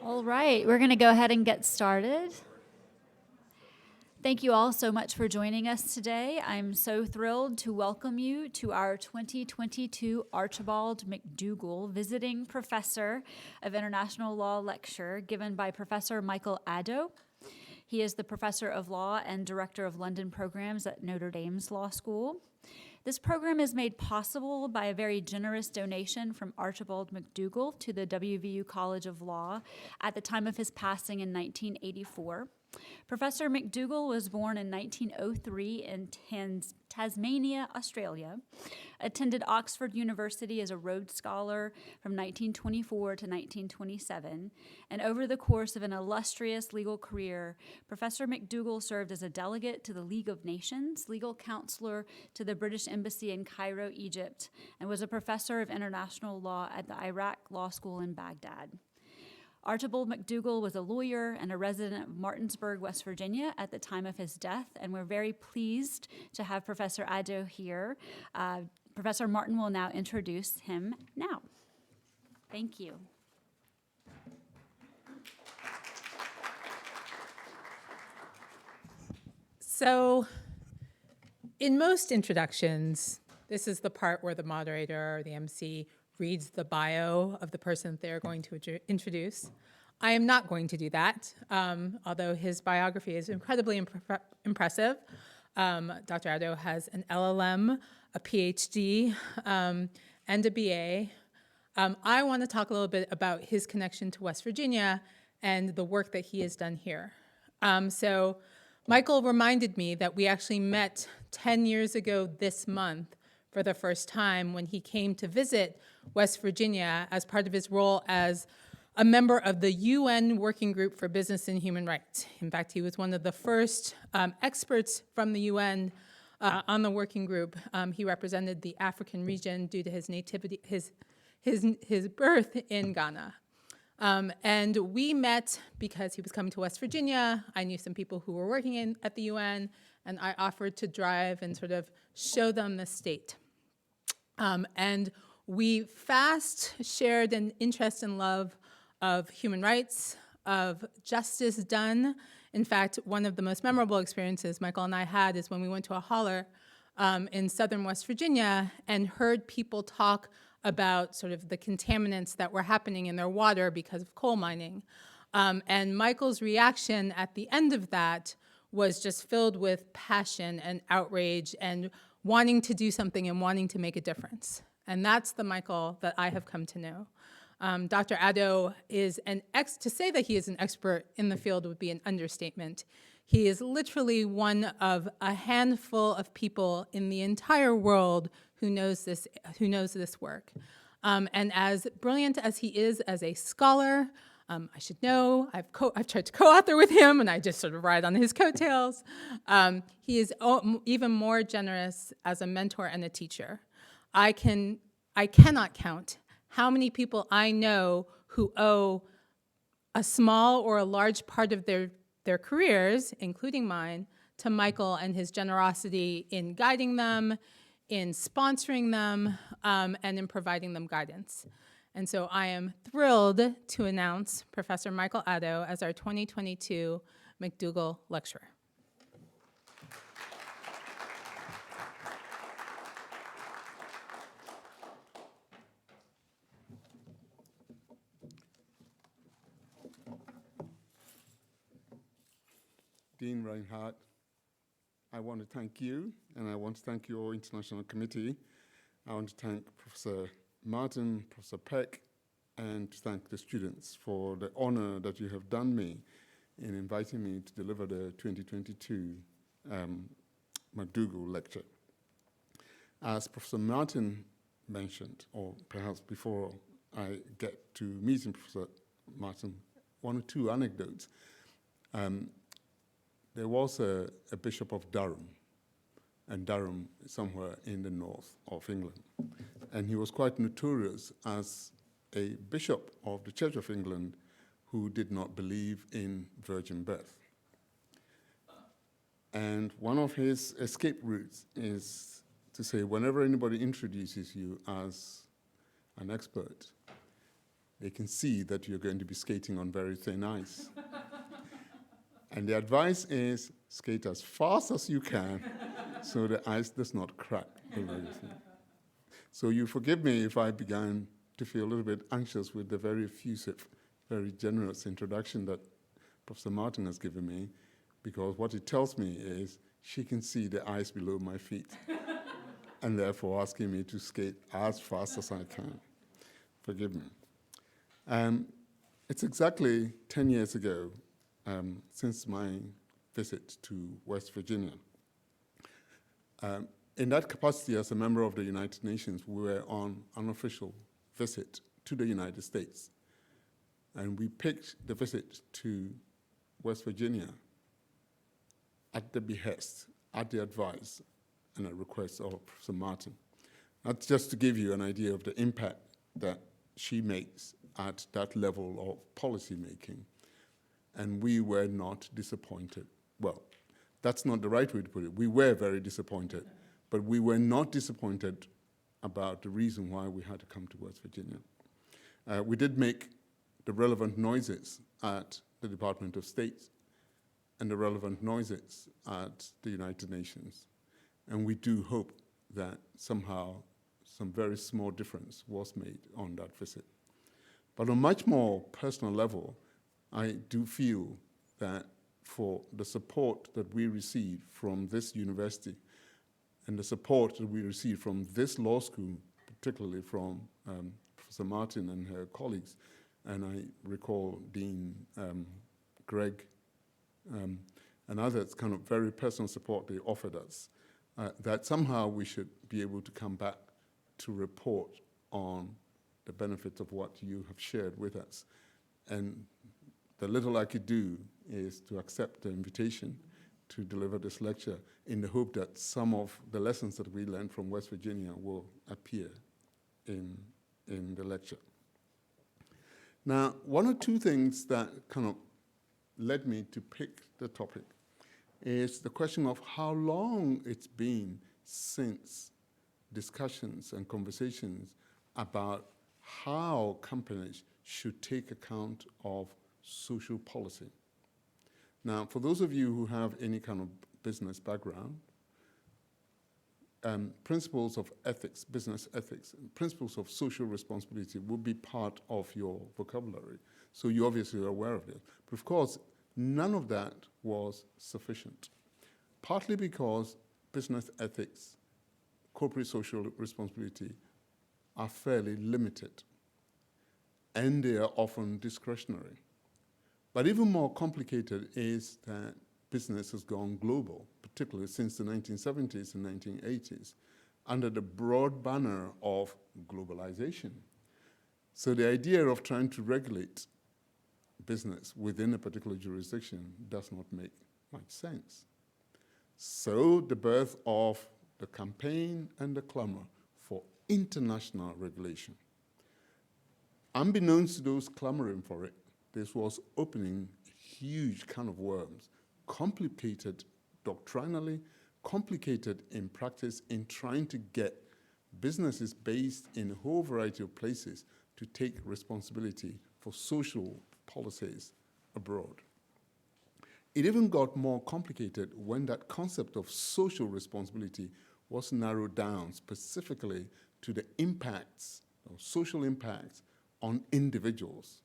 All right, we're going to go ahead and get started. Thank you all so much for joining us today. I'm so thrilled to welcome you to our 2022 Archibald McDougall Visiting Professor of International Law lecture given by Professor Michael Addo. He is the Professor of Law and Director of London Programs at Notre Dame's Law School. This program is made possible by a very generous donation from Archibald McDougall to the WVU College of Law at the time of his passing in 1984. Professor McDougall was born in 1903 in Tasmania, Australia, attended Oxford University as a Rhodes Scholar from 1924 to 1927, and over the course of an illustrious legal career, Professor McDougall served as a delegate to the League of Nations, legal counselor to the British Embassy in Cairo, Egypt, and was a professor of international law at the Iraq Law School in Baghdad. Archibald McDougall was a lawyer and a resident of Martinsburg, West Virginia at the time of his death, and we're very pleased to have Professor Addo here. Professor Martin will now introduce him now. Thank you. So, in most introductions, this is the part where the moderator or the MC reads the bio of the person they're going to introduce. I am not going to do that, although his biography is incredibly impressive. Dr. Addo has an LLM, a PhD, and a BA. I want to talk a little bit about his connection to West Virginia and the work that he has done here. So Michael reminded me that we actually met 10 years ago this month for the first time when he came to visit West Virginia as part of his role as a member of the UN Working Group for Business and Human Rights. In fact, he was one of the first experts from the UN on the working group. He represented the African region due to his nativity, his birth in Ghana. And we met because he was coming to West Virginia. I knew some people who were working at the UN, and I offered to drive and sort of show them the state. And we fast shared an interest and love of human rights, of justice done. In fact, one of the most memorable experiences Michael and I had is when we went to a holler in southern West Virginia and heard people talk about sort of the contaminants that were happening in their water because of coal mining. And Michael's reaction at the end of that was just filled with passion and outrage and wanting to do something and wanting to make a difference. And that's the Michael that I have come to know. Dr. Addo is to say that he is an expert in the field would be an understatement. He is literally one of a handful of people in the entire world who knows this work. And as brilliant as he is as a scholar, I should know, I've tried to co-author with him, and I just sort of ride on his coattails. He is even more generous as a mentor and a teacher. I cannot count how many people I know who owe a small or a large part of their careers, including mine, to Michael and his generosity in guiding them, in sponsoring them, and in providing them guidance. And so I am thrilled to announce Professor Michael Addo as our 2022 McDougall Lecturer. Dean Reinhardt, I want to thank you, and I want to thank your international committee. I want to thank Professor Martin, Professor Peck, and to thank the students for the honor that you have done me in inviting me to deliver the 2022 McDougall lecture. As Professor Martin mentioned, or perhaps before I get to meeting Professor Martin, one or two anecdotes. There was a Bishop of Durham, and Durham is somewhere in the north of England. And he was quite notorious as a bishop of the Church of England who did not believe in virgin birth. And one of his escape routes is to say, whenever anybody introduces you as an expert, they can see that you're going to be skating on very thin ice. And the advice is skate as fast as you can so the ice does not crack below your feet. So you forgive me if I began to feel a little bit anxious with the very effusive, very generous introduction that Professor Martin has given me, because what it tells me is she can see the ice below my feet and therefore asking me to skate as fast as I can. Forgive me. It's exactly 10 years ago since my visit to West Virginia. In that capacity as a member of the United Nations, we were on an official visit to the United States. And we picked the visit to West Virginia at the behest, at the advice, and a request of Professor Martin. That's just to give you an idea of the impact that she makes at that level of policy making. And we were not disappointed. Well, that's not the right way to put it. We were very disappointed, but we were not disappointed about the reason why we had to come to West Virginia. We did make the relevant noises at the Department of State and the relevant noises at the United Nations. And we do hope that somehow some very small difference was made on that visit. But on a much more personal level, I do feel that for the support that we receive from this university and the support that we receive from this law school, particularly from Professor Martin and her colleagues, and I recall Dean Greg and others, kind of very personal support they offered us, that somehow we should be able to come back to report on the benefits of what you have shared with us. And the little I could do is to accept the invitation to deliver this lecture in the hope that some of the lessons that we learned from West Virginia will appear in the lecture. Now, one or two things that kind of led me to pick the topic is the question of how long it's been since discussions and conversations about how companies should take account of social policy. Now, for those of you who have any kind of business background, principles of ethics, business ethics, principles of social responsibility will be part of your vocabulary. So you obviously are aware of it. But of course, none of that was sufficient, partly because business ethics, corporate social responsibility are fairly limited, and they are often discretionary. But even more complicated is that business has gone global, particularly since the 1970s and 1980s, under the broad banner of globalization. So the idea of trying to regulate business within a particular jurisdiction does not make much sense. So the birth of the campaign and the clamor for international regulation. Unbeknownst to those clamoring for it, this was opening a huge can of worms, complicated doctrinally, complicated in practice in trying to get businesses based in a whole variety of places to take responsibility for social policies abroad. It even got more complicated when that concept of social responsibility was narrowed down specifically to the impacts, or social impacts, on individuals,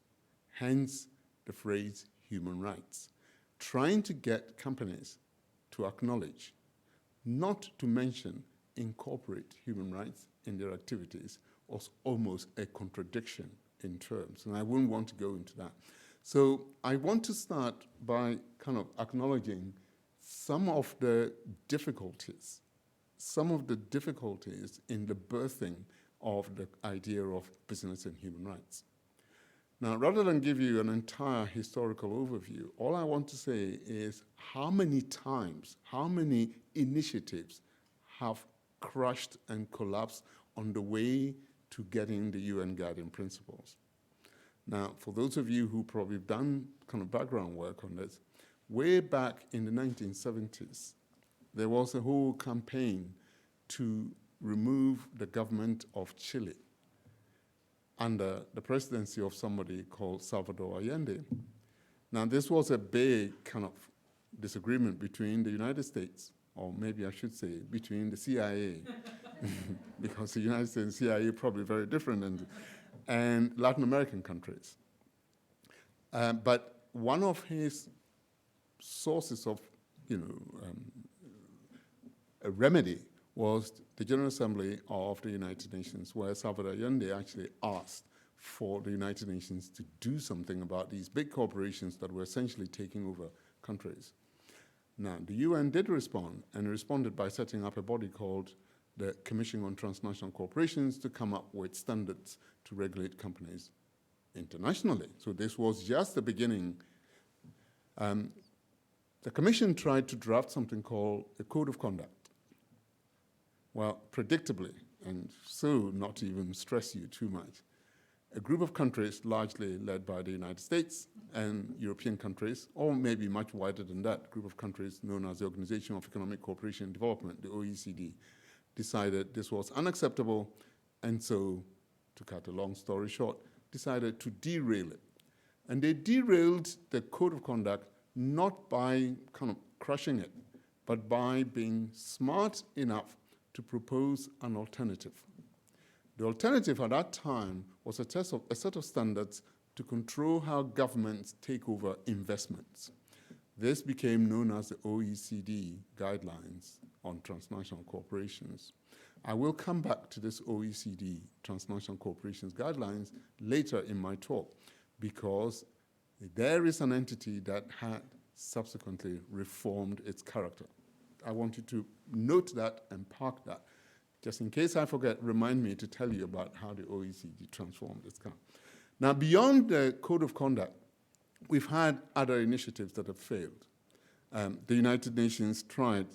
hence the phrase human rights, trying to get companies to acknowledge, not to mention, incorporate human rights in their activities was almost a contradiction in terms, and I wouldn't want to go into that. So I want to start by kind of acknowledging some of the difficulties in the birthing of the idea of business and human rights. Now, rather than give you an entire historical overview, all I want to say is how many times, how many initiatives have crushed and collapsed on the way to getting the UN Guiding Principles. Now, for those of you who probably have done kind of background work on this, way back in the 1970s, there was a whole campaign to remove the government of Chile under the presidency of somebody called Salvador Allende. Now, this was a big kind of disagreement between the United States, or maybe I should say between the CIA, because the United States and CIA are probably very different, and Latin American countries. But one of his sources of, a remedy was the General Assembly of the United Nations, where Salvador Allende actually asked for the United Nations to do something about these big corporations that were essentially taking over countries. Now, the UN did respond, and responded by setting up a body called the Commission on Transnational Corporations to come up with standards to regulate companies internationally. So this was just the beginning. The Commission tried to draft something called a Code of Conduct. Well, predictably, and so not to even stress you too much, a group of countries largely led by the United States and European countries, or maybe much wider than that, group of countries known as the Organization of Economic Cooperation and Development, the OECD, decided this was unacceptable, and so, to cut a long story short, decided to derail it. And they derailed the Code of Conduct not by kind of crushing it, but by being smart enough to propose an alternative. The alternative at that time was a set of standards to control how governments take over investments. This became known as the OECD Guidelines on Transnational Corporations. I will come back to this OECD Transnational Corporations Guidelines later in my talk, because there is an entity that had subsequently reformed its character. I want you to note that and park that. Just in case I forget, remind me to tell you about how the OECD transformed its character. Now, beyond the Code of Conduct, we've had other initiatives that have failed. The United Nations tried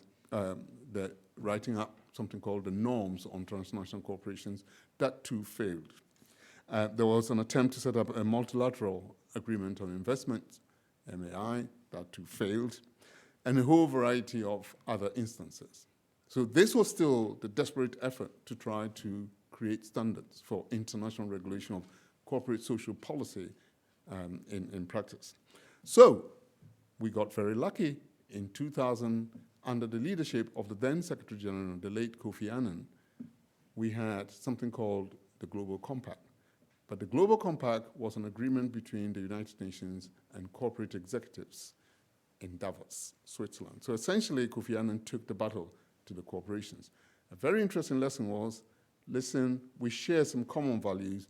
writing up something called the Norms on Transnational Corporations. That too failed. There was an attempt to set up a multilateral agreement on investment, MAI. That too failed. And a whole variety of other instances. So this was still the desperate effort to try to create standards for international regulation of corporate social policy in practice. So we got very lucky. In 2000, under the leadership of the then Secretary General, the late Kofi Annan, we had something called the Global Compact. But the Global Compact was an agreement between the United Nations and corporate executives in Davos, Switzerland. So essentially, Kofi Annan took the battle to the corporations. A very interesting lesson was, listen, we share some common values: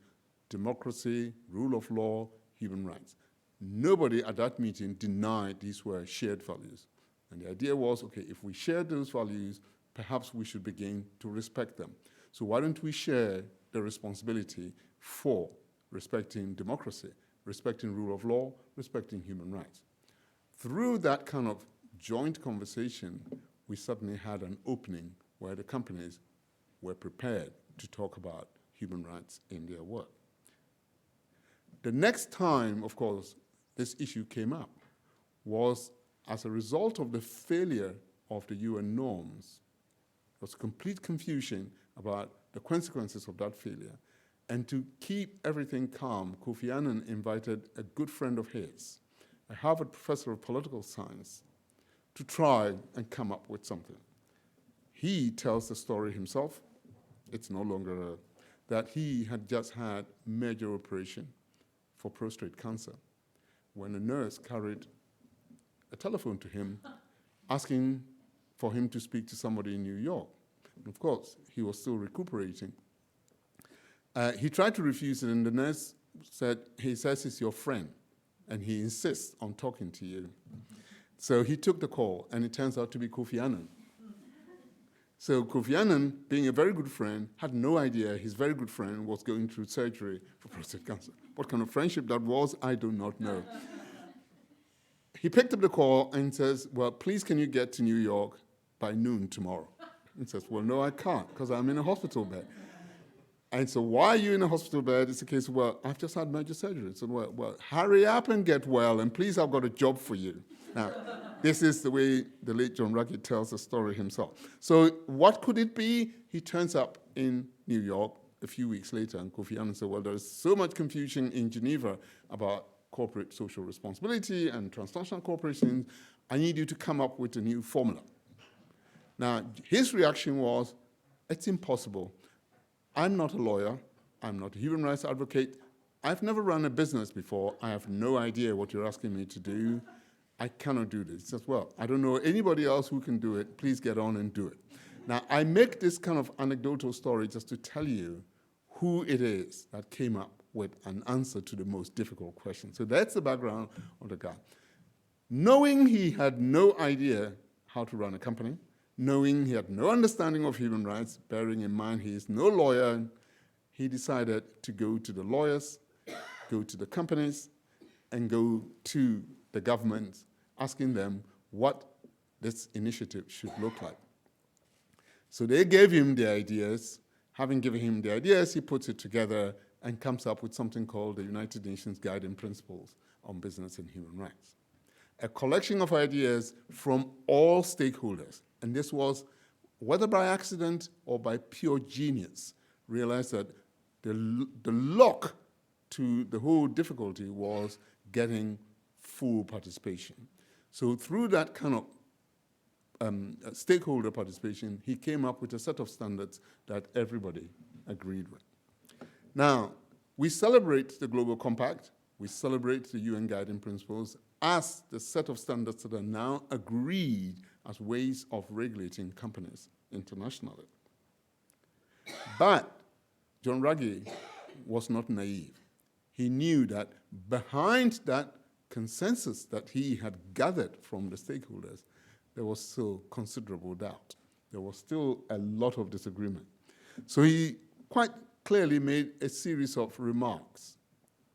democracy, rule of law, human rights. Nobody at that meeting denied these were shared values. And the idea was, okay, if we share those values, perhaps we should begin to respect them. So why don't we share the responsibility for respecting democracy, respecting rule of law, respecting human rights? Through that kind of joint conversation, we suddenly had an opening where the companies were prepared to talk about human rights in their work. The next time, of course, this issue came up was as a result of the failure of the UN norms. There was complete confusion about the consequences of that failure. And to keep everything calm, Kofi Annan invited a good friend of his, a Harvard professor of political science, to try and come up with something. He tells the story himself. It's no longer that he had just had major operation for prostate cancer when a nurse carried a telephone to him asking for him to speak to somebody in New York. And of course, he was still recuperating. He tried to refuse it, and the nurse said, he says he's your friend, and he insists on talking to you. So he took the call, and it turns out to be Kofi Annan. So Kofi Annan, being a very good friend, had no idea his very good friend was going through surgery for prostate cancer. What kind of friendship that was, I do not know. He picked up the call and says, well, please can you get to New York by noon tomorrow? He says, well, no, I can't, because I'm in a hospital bed. And so why are you in a hospital bed? It's a case of, well, I've just had major surgery. So, well, hurry up and get well, and please, I've got a job for you. Now, this is the way the late John Rugged tells the story himself. So what could it be? He turns up in New York a few weeks later, and Kofi Annan said, well, there's so much confusion in Geneva about corporate social responsibility and transnational corporations, I need you to come up with a new formula. Now, his reaction was, it's impossible. I'm not a lawyer. I'm not a human rights advocate. I've never run a business before. I have no idea what you're asking me to do. I cannot do this. He says, well, I don't know anybody else who can do it. Please get on and do it. Now, I make this kind of anecdotal story just to tell you who it is that came up with an answer to the most difficult question. So that's the background of the guy. Knowing he had no idea how to run a company, knowing he had no understanding of human rights, bearing in mind he is no lawyer, he decided to go to the lawyers, go to the companies, and go to the government, asking them what this initiative should look like. So they gave him the ideas. Having given him the ideas, he puts it together and comes up with something called the United Nations Guiding Principles on Business and Human Rights. A collection of ideas from all stakeholders. And this was, whether by accident or by pure genius, realized that the lock to the whole difficulty was getting full participation. So through that kind of stakeholder participation, he came up with a set of standards that everybody agreed with. Now, we celebrate the Global Compact, we celebrate the UN Guiding Principles as the set of standards that are now agreed as ways of regulating companies internationally. But John Ruggie was not naive. He knew that behind that consensus that he had gathered from the stakeholders, there was still considerable doubt. There was still a lot of disagreement. So he quite clearly made a series of remarks,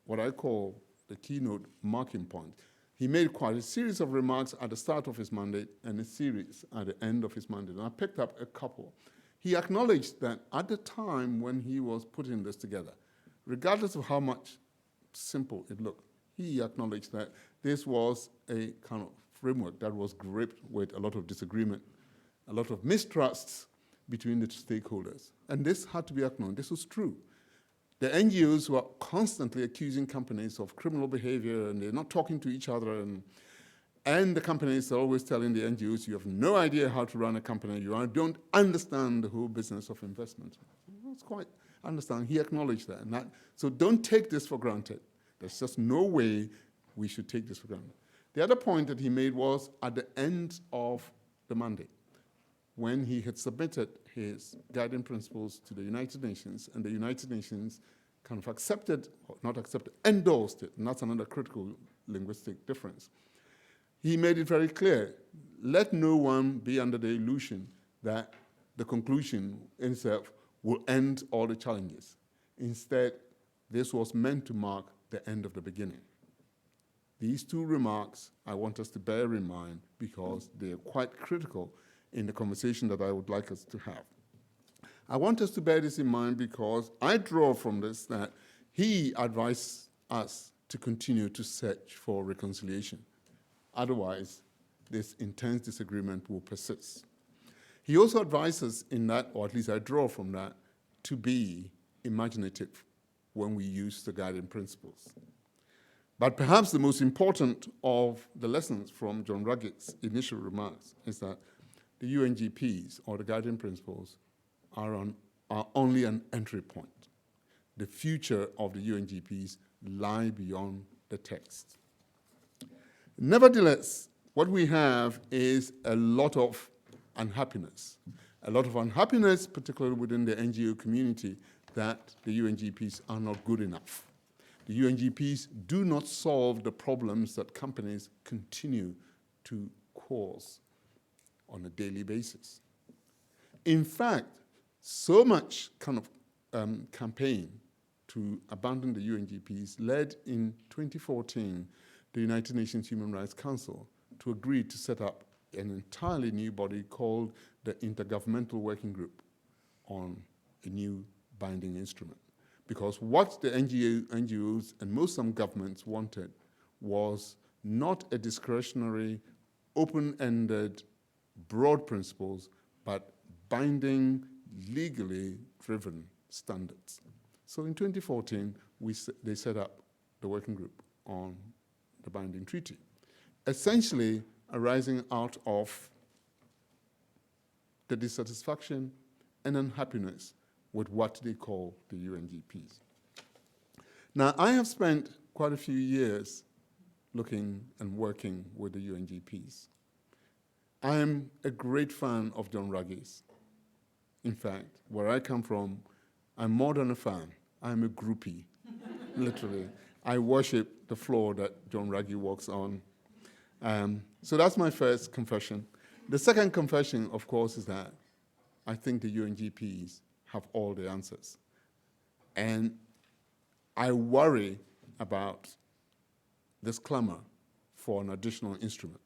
what I call the keynote marking point. He made quite a series of remarks at the start of his mandate and a series at the end of his mandate. And I picked up a couple. He acknowledged that at the time when he was putting this together, regardless of how much simple it looked, he acknowledged that this was a kind of framework that was gripped with a lot of disagreement, a lot of mistrusts between the stakeholders. And this had to be acknowledged. This was true. The NGOs were constantly accusing companies of criminal behavior, and they're not talking to each other. And the companies are always telling the NGOs, you have no idea how to run a company. You don't understand the whole business of investment. That's quite understanding. He acknowledged that. So don't take this for granted. There's just no way we should take this for granted. The other point that he made was at the end of the mandate, when he had submitted his guiding principles to the United Nations, and the United Nations kind of accepted, or not accepted, endorsed it, and that's another critical linguistic difference. He made it very clear, let no one be under the illusion that the conclusion in itself will end all the challenges. Instead, this was meant to mark the end of the beginning. These two remarks I want us to bear in mind because they are quite critical in the conversation that I would like us to have. I want us to bear this in mind because I draw from this that he advised us to continue to search for reconciliation. Otherwise, this intense disagreement will persist. He also advises in that, or at least I draw from that, to be imaginative when we use the guiding principles. But perhaps the most important of the lessons from John Ruggie's initial remarks is that the UNGPs, or the guiding principles, are only an entry point. The future of the UNGPs lie beyond the text. Nevertheless, what we have is a lot of unhappiness. A lot of unhappiness, particularly within the NGO community, that the UNGPs are not good enough. The UNGPs do not solve the problems that companies continue to cause on a daily basis. In fact, so much kind of campaign to abandon the UNGPs led in 2014 the United Nations Human Rights Council to agree to set up an entirely new body called the Intergovernmental Working Group on a new binding instrument. Because what the NGOs and most some governments wanted was not a discretionary, open-ended, broad principles, but binding, legally driven standards. So in 2014, they set up the working group on the binding treaty, essentially arising out of the dissatisfaction and unhappiness with what they call the UNGPs. Now, I have spent quite a few years looking and working with the UNGPs. I am a great fan of John Ruggie's. In fact, where I come from, I'm more than a fan. I'm a groupie, literally. I worship the floor that John Ruggie walks on. So that's my first confession. The second confession, of course, is that I think the UNGPs have all the answers. And I worry about this clamor for an additional instrument.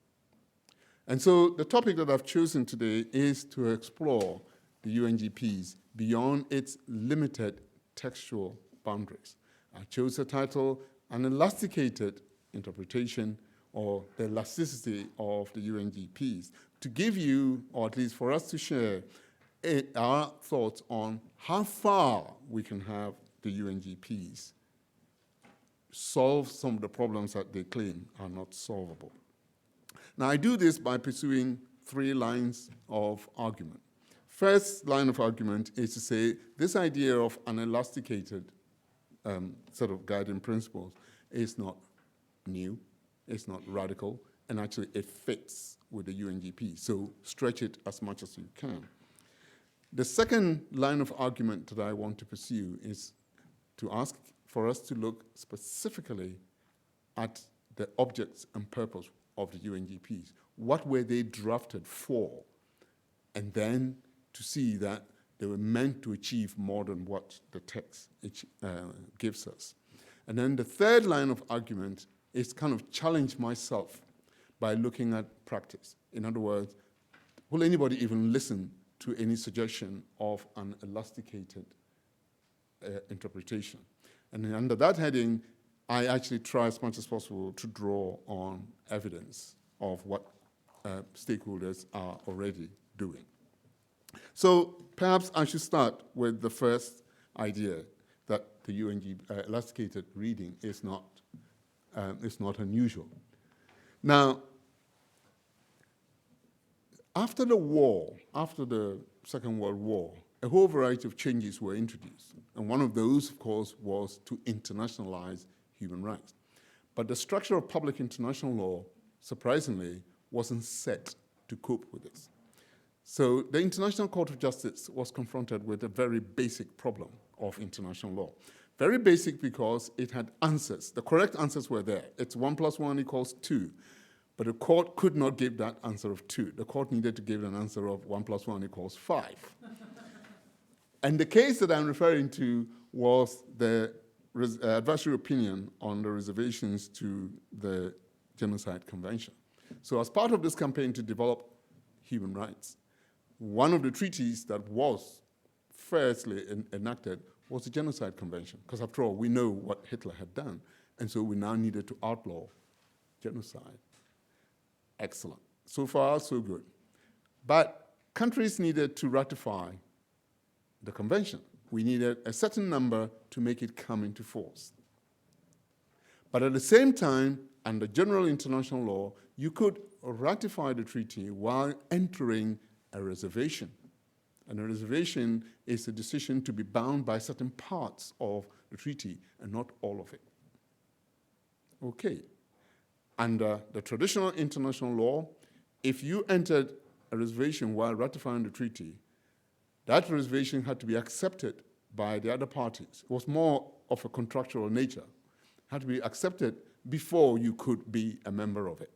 And so the topic that I've chosen today is to explore the UNGPs beyond its limited textual boundaries. I chose the title, An Elasticated Interpretation, or the Elasticity of the UNGPs, to give you, or at least for us to share, our thoughts on how far we can have the UNGPs solve some of the problems that they claim are not solvable. Now, I do this by pursuing 3 lines of argument. First line of argument is to say this idea of an elasticated set of guiding principles is not new, it's not radical, and actually it fits with the UNGP. So stretch it as much as you can. The second line of argument that I want to pursue is to ask for us to look specifically at the objects and purpose of the UNGPs. What were they drafted for? And then to see that they were meant to achieve more than what the text gives us. And then the third line of argument is kind of challenge myself by looking at practice. In other words, will anybody even listen to any suggestion of an elasticated interpretation? And then under that heading, I actually try as much as possible to draw on evidence of what stakeholders are already doing. So perhaps I should start with the first idea that the UNG elasticated reading is not unusual. Now, after the war, after the Second World War, a whole variety of changes were introduced. And one of those, of course, was to internationalize human rights. But the structure of public international law, surprisingly, wasn't set to cope with this. So the International Court of Justice was confronted with a very basic problem of international law. Very basic because it had answers. The correct answers were there. It's 1 + 1 = 2. But the court could not give that answer of 2. The court needed to give an answer of 1 + 1 = 5. And the case that I'm referring to was the advisory opinion on the reservations to the Genocide Convention. So as part of this campaign to develop human rights, one of the treaties that was firstly enacted was the Genocide Convention, because after all, we know what Hitler had done, and so we now needed to outlaw genocide. Excellent. So far, so good. But countries needed to ratify the convention. We needed a certain number to make it come into force. But at the same time, under general international law, you could ratify the treaty while entering a reservation. And a reservation is a decision to be bound by certain parts of the treaty and not all of it. Okay. Under the traditional international law, if you entered a reservation while ratifying the treaty, that reservation had to be accepted by the other parties. It was more of a contractual nature. It had to be accepted before you could be a member of it.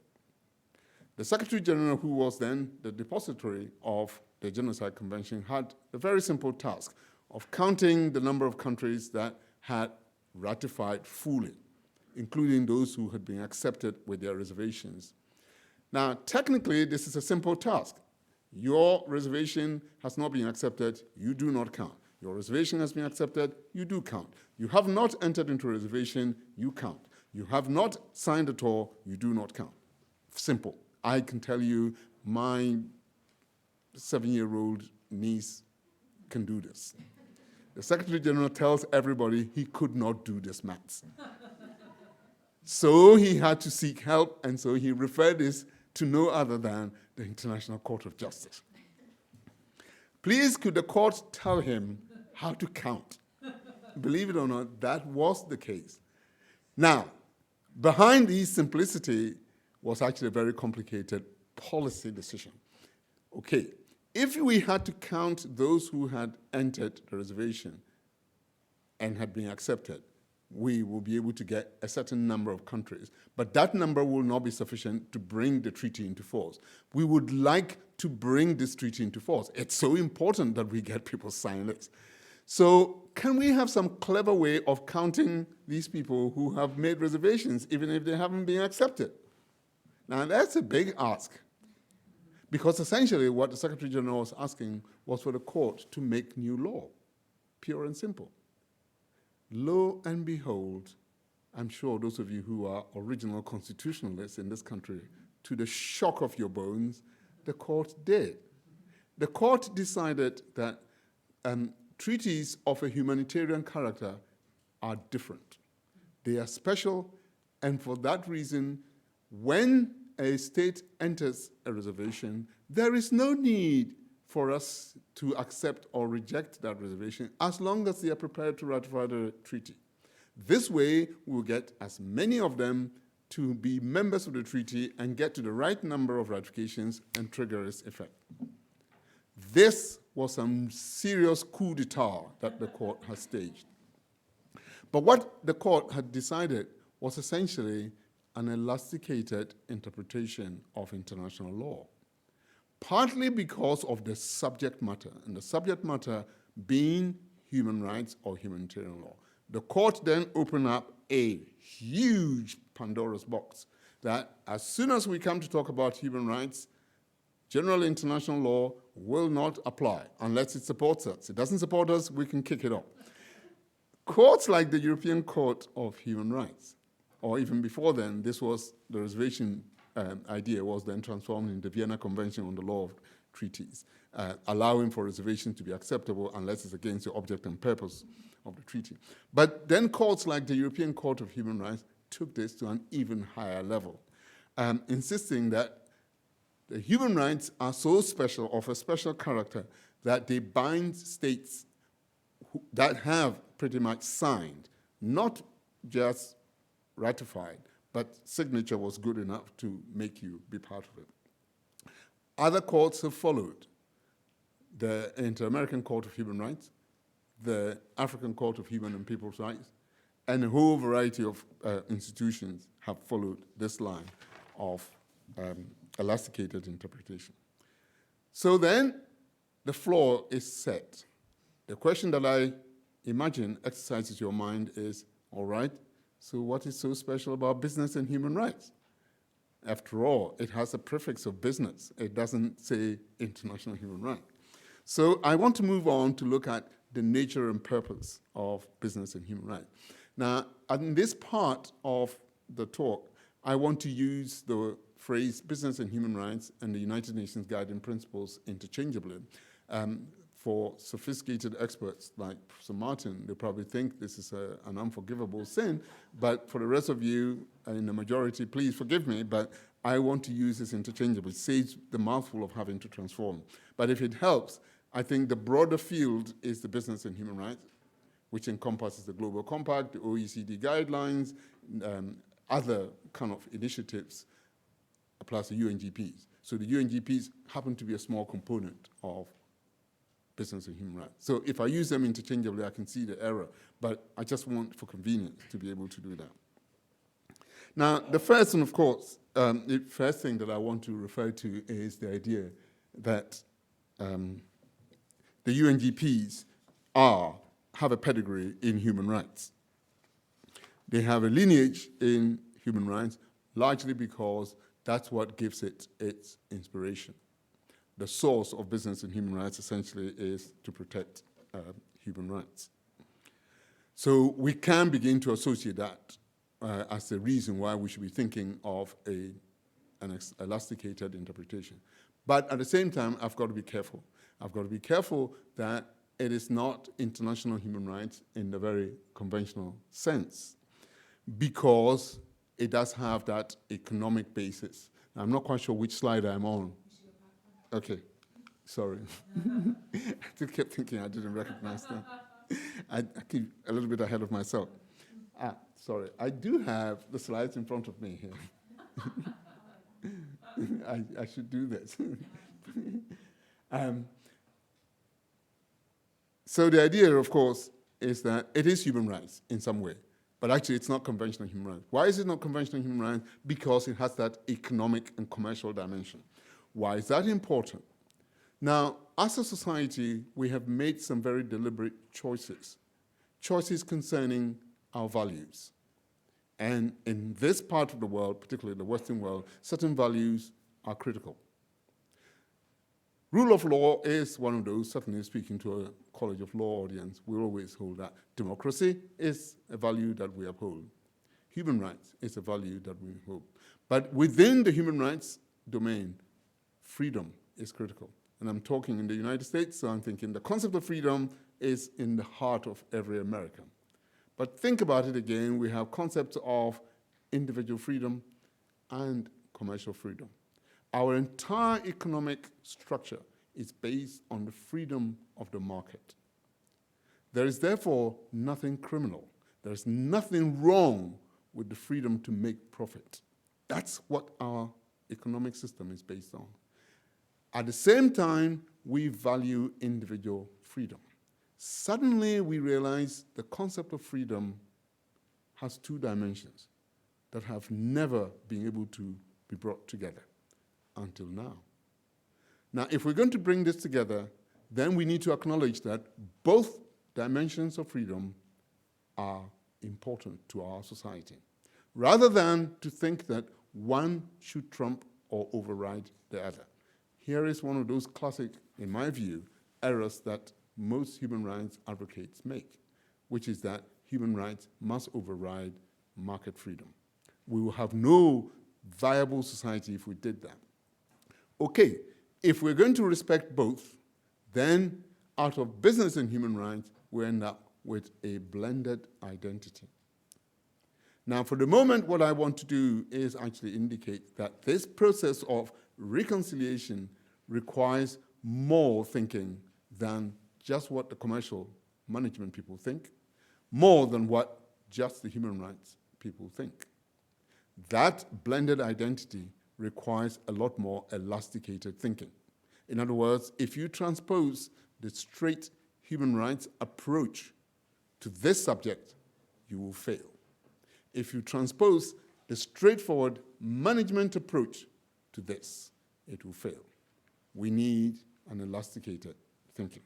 The Secretary General, who was then the depository of the Genocide Convention, had a very simple task of counting the number of countries that had ratified fully, including those who had been accepted with their reservations. Now, technically, this is a simple task. Your reservation has not been accepted, you do not count. Your reservation has been accepted, you do count. You have not entered into a reservation, you count. You have not signed at all, you do not count. Simple. I can tell you my 7-year-old niece can do this. The Secretary General tells everybody he could not do this maths. So he had to seek help, and so he referred this to no other than the International Court of Justice. Please, could the court tell him how to count? Believe it or not, that was the case. Now, behind this simplicity was actually a very complicated policy decision. Okay, if we had to count those who had entered the reservation and had been accepted, we will be able to get a certain number of countries. But that number will not be sufficient to bring the treaty into force. We would like to bring this treaty into force. It's so important that we get people sign this. So can we have some clever way of counting these people who have made reservations, even if they haven't been accepted? Now, that's a big ask. Because essentially what the Secretary General was asking was for the court to make new law, pure and simple. Lo and behold, I'm sure those of you who are original constitutionalists in this country, to the shock of your bones, the court did. The court decided that treaties of a humanitarian character are different. They are special, and for that reason, when a state enters a reservation, there is no need for us to accept or reject that reservation as long as they are prepared to ratify the treaty. This way, we'll get as many of them to be members of the treaty and get to the right number of ratifications and trigger its effect. This was some serious coup d'etat that the court has staged. But what the court had decided was essentially an elasticated interpretation of international law, partly because of the subject matter, and the subject matter being human rights or humanitarian law. The court then opened up a huge Pandora's box that as soon as we come to talk about human rights, general international law will not apply unless it supports us. It doesn't support us, we can kick it off. Courts like the European Court of Human Rights, or even before then, this was the reservation idea was then transformed in the Vienna Convention on the Law of Treaties, allowing for reservations to be acceptable unless it's against the object and purpose of the treaty. But then courts like the European Court of Human Rights took this to an even higher level, insisting that the human rights are so special, of a special character, that they bind states that have pretty much signed, not just ratified, but signature was good enough to make you be part of it. Other courts have followed. The Inter-American Court of Human Rights, the African Court of Human and People's Rights, and a whole variety of institutions have followed this line of elasticated interpretation. So then, the floor is set. The question that I imagine exercises your mind is, all right, so what is so special about business and human rights? After all, it has a prefix of business. It doesn't say international human rights. So I want to move on to look at the nature and purpose of business and human rights. Now, in this part of the talk, I want to use the phrase business and human rights and the United Nations Guiding Principles interchangeably. For sophisticated experts like Professor Martin, they probably think this is an unforgivable sin, but for the rest of you in the majority, please forgive me, but I want to use this interchangeably. It saves the mouthful of having to transform. But if it helps, I think the broader field is the business and human rights, which encompasses the Global Compact, the OECD guidelines, other kind of initiatives, plus the UNGPs. So the UNGPs happen to be a small component of business and human rights. So if I use them interchangeably, I can see the error, but I just want, for convenience, to be able to do that. Now, the first one, of course, the first thing that I want to refer to is the idea that the UNGPs have a pedigree in human rights. They have a lineage in human rights, largely because that's what gives it its inspiration. The source of business and human rights essentially is to protect human rights. So we can begin to associate that as the reason why we should be thinking of an elasticated interpretation. But at the same time, I've got to be careful. I've got to be careful that it is not international human rights in the very conventional sense, because it does have that economic basis. I'm not quite sure which slide I'm on. Okay, sorry. I still kept thinking I didn't recognize that. I keep a little bit ahead of myself. Sorry, I do have the slides in front of me here. I should do this. So the idea, of course, is that it is human rights in some way, but actually it's not conventional human rights. Why is it not conventional human rights? Because it has that economic and commercial dimension. Why is that important? Now, as a society, we have made some very deliberate choices concerning our values. And in this part of the world, particularly the Western world, certain values are critical. Rule of law is one of those, certainly speaking to a College of Law audience, we always hold that. Democracy is a value that we uphold. Human rights is a value that we uphold. But within the human rights domain, freedom is critical. And I'm talking in the United States, so I'm thinking the concept of freedom is in the heart of every American. But think about it again, we have concepts of individual freedom and commercial freedom. Our entire economic structure is based on the freedom of the market. There is therefore nothing criminal. There is nothing wrong with the freedom to make profit. That's what our economic system is based on. At the same time, we value individual freedom. Suddenly, we realize the concept of freedom has two dimensions that have never been able to be brought together until now. Now, if we're going to bring this together, then we need to acknowledge that both dimensions of freedom are important to our society, rather than to think that one should trump or override the other. Here is one of those classic, in my view, errors that most human rights advocates make, which is that human rights must override market freedom. We will have no viable society if we did that. Okay, if we're going to respect both, then out of business and human rights, we end up with a blended identity. Now, for the moment, what I want to do is actually indicate that this process of reconciliation requires more thinking than just what the commercial management people think, more than what just the human rights people think. That blended identity requires a lot more elasticated thinking. In other words, if you transpose the straight human rights approach to this subject, you will fail. If you transpose the straightforward management approach to this, it will fail. We need an elasticated thinking.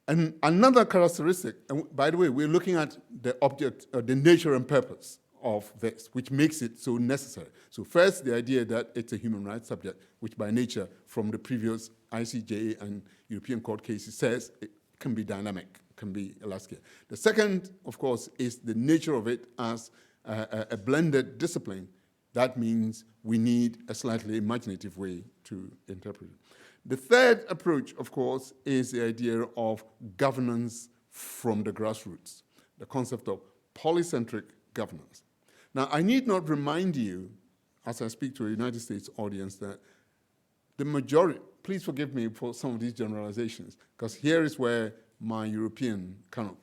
And another characteristic, and by the way, we're looking at the object, the nature and purpose of this, which makes it so necessary. So first, the idea that it's a human rights subject, which by nature, from the previous ICJ and European Court cases, says it can be dynamic, can be elastic. The second, of course, is the nature of it as a blended discipline. That means we need a slightly imaginative way to interpret it. The third approach, of course, is the idea of governance from the grassroots, the concept of polycentric governance. Now, I need not remind you, as I speak to a United States audience, that the majority, please forgive me for some of these generalizations, because here is where my European kind of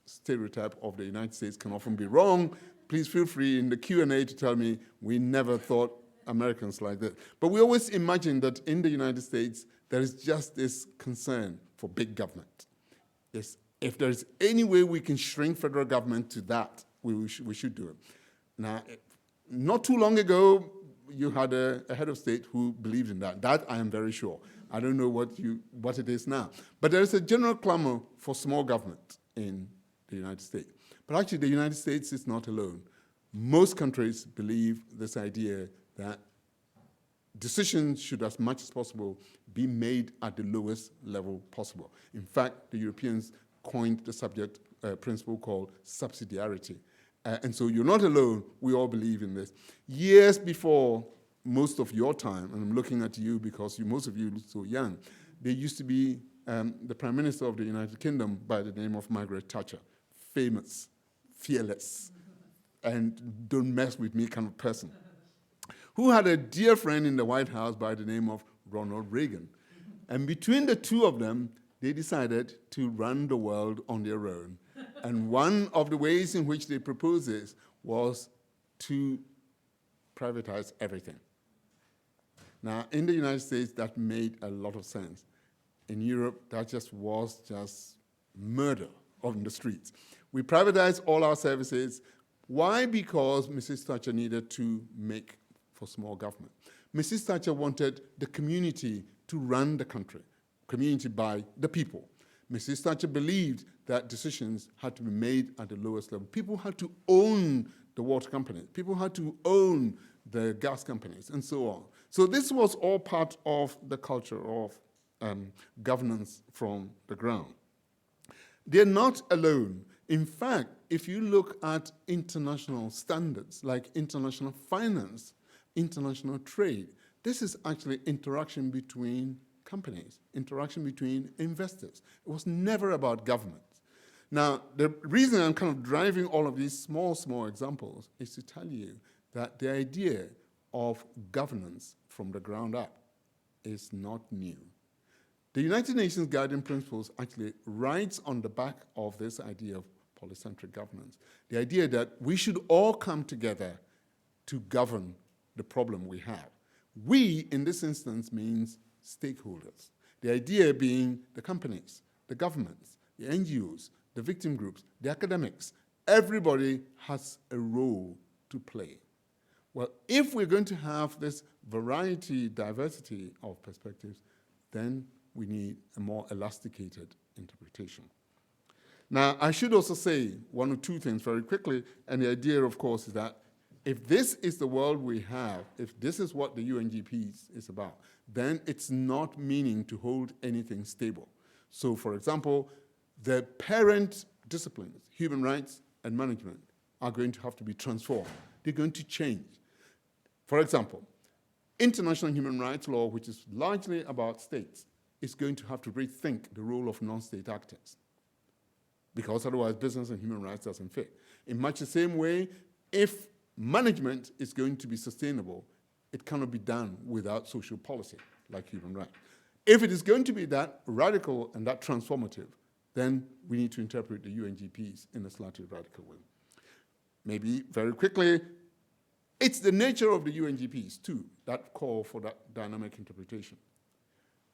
stereotype of the United States can often be wrong. Please feel free in the Q&A to tell me we never thought Americans like that. But we always imagine that in the United States, there is just this concern for big government. If there's any way we can shrink federal government to that, we should do it. Now, not too long ago, you had a head of state who believed in that. That I am very sure. I don't know what it is now. But there is a general clamor for small government in the United States. But actually, the United States is not alone. Most countries believe this idea that decisions should, as much as possible, be made at the lowest level possible. In fact, the Europeans coined the subject principle called subsidiarity. And so you're not alone. We all believe in this. Years before most of your time, and I'm looking at you because most of you look so young, there used to be the Prime Minister of the United Kingdom by the name of Margaret Thatcher. Famous, fearless, and don't mess with me kind of person. Who had a dear friend in the White House by the name of Ronald Reagan. And between the two of them, they decided to run the world on their own. And one of the ways in which they proposed this was to privatize everything. Now, in the United States, that made a lot of sense. In Europe, that was just murder on the streets. We privatized all our services. Why? Because Mrs. Thatcher needed to make for small government. Mrs. Thatcher wanted the community to run the country, community by the people. Mrs. Thatcher believed that decisions had to be made at the lowest level. People had to own the water companies. People had to own the gas companies, and so on. So this was all part of the culture of governance from the ground. They're not alone. In fact, if you look at international standards like international finance, international trade, this is actually interaction between companies, interaction between investors. It was never about government. Now, the reason I'm kind of driving all of these small examples is to tell you that the idea of governance from the ground up is not new. The United Nations Guiding Principles actually rides on the back of this idea of polycentric governance, the idea that we should all come together to govern the problem we have. We, in this instance, means stakeholders. The idea being the companies, the governments, the NGOs, the victim groups, the academics. Everybody has a role to play. Well, if we're going to have this variety, diversity of perspectives, then we need a more elasticated interpretation. Now, I should also say one or two things very quickly, and the idea, of course, is that if this is the world we have, if this is what the UNGP is about, then it's not meaning to hold anything stable. So, for example, the parent disciplines, human rights and management, are going to have to be transformed. They're going to change. For example, international human rights law, which is largely about states, is going to have to rethink the role of non-state actors, because otherwise business and human rights doesn't fit. In much the same way, if management is going to be sustainable, it cannot be done without social policy, like human rights. If it is going to be that radical and that transformative, then we need to interpret the UNGPs in a slightly radical way. Maybe very quickly, it's the nature of the UNGPs, too, that call for that dynamic interpretation.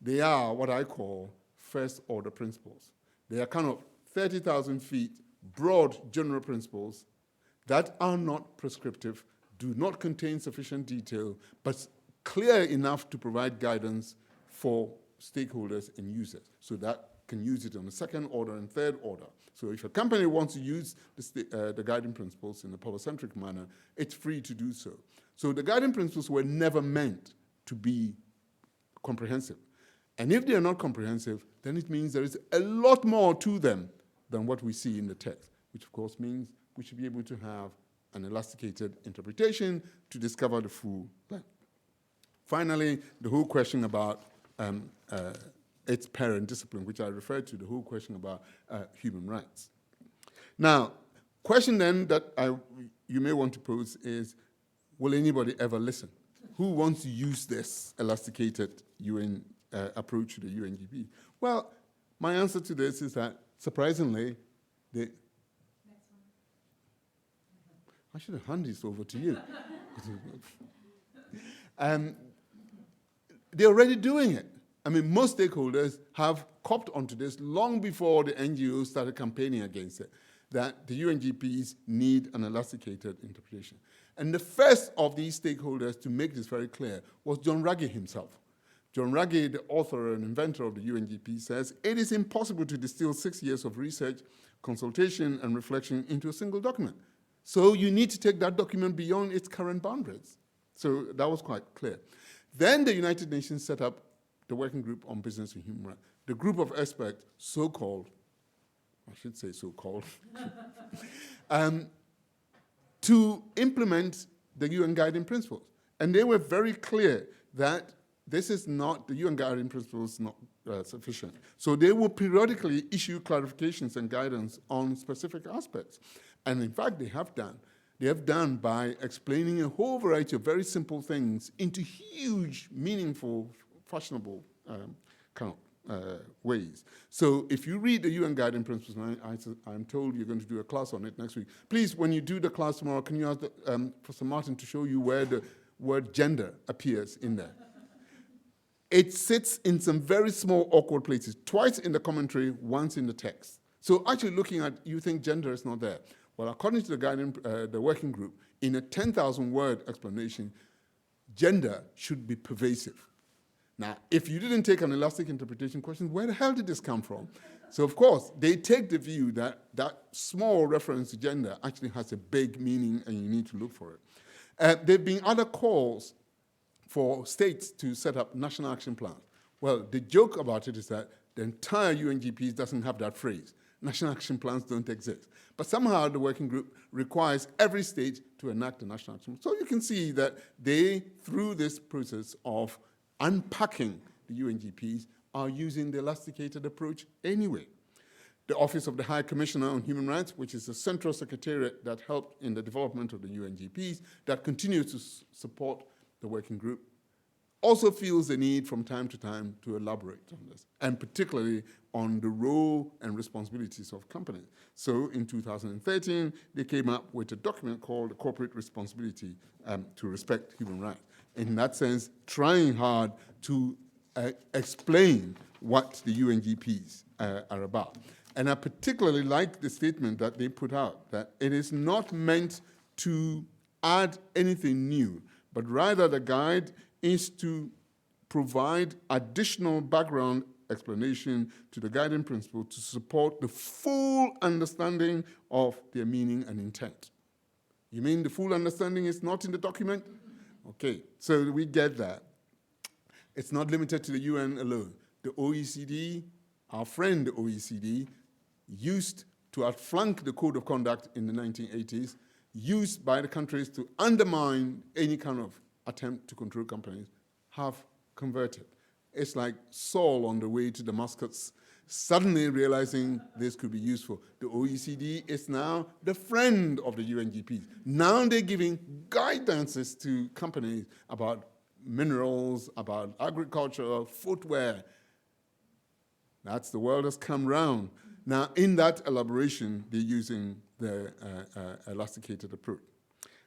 They are what I call first-order principles. They are kind of 30,000 feet, broad general principles that are not prescriptive, do not contain sufficient detail, but clear enough to provide guidance for stakeholders and users, so that can use it on the second order and third order. So if a company wants to use the guiding principles in a polycentric manner, it's free to do so. So the guiding principles were never meant to be comprehensive. And if they are not comprehensive, then it means there is a lot more to them than what we see in the text, which of course means we should be able to have an elasticated interpretation to discover the full plan. Finally, the whole question about its parent discipline, which I referred to, the whole question about human rights. Now, question then that you may want to pose is, will anybody ever listen? Who wants to use this elasticated UN approach to the UNGP? Well, my answer to this is that, surprisingly, I should have handed this over to you. They're already doing it. I mean, most stakeholders have copped onto this long before the NGOs started campaigning against it, that the UNGPs need an elasticated interpretation. And the first of these stakeholders to make this very clear was John Ruggie himself. John Ruggie, the author and inventor of the UNGP, says, it is impossible to distill 6 years of research, consultation, and reflection into a single document. So you need to take that document beyond its current boundaries. So that was quite clear. Then the United Nations set up the Working Group on Business and Human Rights, the group of experts, so-called, I should say so-called, to implement the UN Guiding Principles. And they were very clear that this is not, the UN Guiding Principles sufficient. So they will periodically issue clarifications and guidance on specific aspects. And in fact, they have done. They have done by explaining a whole variety of very simple things into huge, meaningful, fashionable ways. So if you read the UN Guiding Principles, and I'm told you're going to do a class on it next week, please, when you do the class tomorrow, can you ask Professor Martin to show you where the word gender appears in there? It sits in some very small, awkward places, twice in the commentary, once in the text. So actually looking at, you think gender is not there. Well, according to the working group, in a 10,000-word explanation, gender should be pervasive. Now, if you didn't take an elastic interpretation question, where the hell did this come from? So, of course, they take the view that that small reference to gender actually has a big meaning and you need to look for it. There have been other calls for states to set up national action plans. Well, the joke about it is that the entire UNGP doesn't have that phrase. National action plans don't exist. But somehow the working group requires every state to enact a national action plan. So you can see that they, through this process of unpacking the UNGPs, are using the elasticated approach anyway. The Office of the High Commissioner on Human Rights, which is the central secretariat that helped in the development of the UNGPs, that continues to support the working group, also feels the need from time to time to elaborate on this, and particularly on the role and responsibilities of companies. So in 2013, they came up with a document called Corporate Responsibility to Respect Human Rights. In that sense, trying hard to explain what the UNGPs are about. And I particularly like the statement that they put out, that it is not meant to add anything new, but rather the guide is to provide additional background explanation to the guiding principle to support the full understanding of their meaning and intent. You mean the full understanding is not in the document? Okay, so we get that. It's not limited to the UN alone. The OECD, our friend the OECD, used to outflank the Code of Conduct in the 1980s, used by the countries to undermine any kind of attempt to control companies, have converted. It's like Saul on the way to Damascus, suddenly realizing this could be useful. The OECD is now the friend of the UNGPs. Now they're giving guidances to companies about minerals, about agriculture, footwear. That's the world has come round. Now, in that elaboration, they're using the elasticated approach.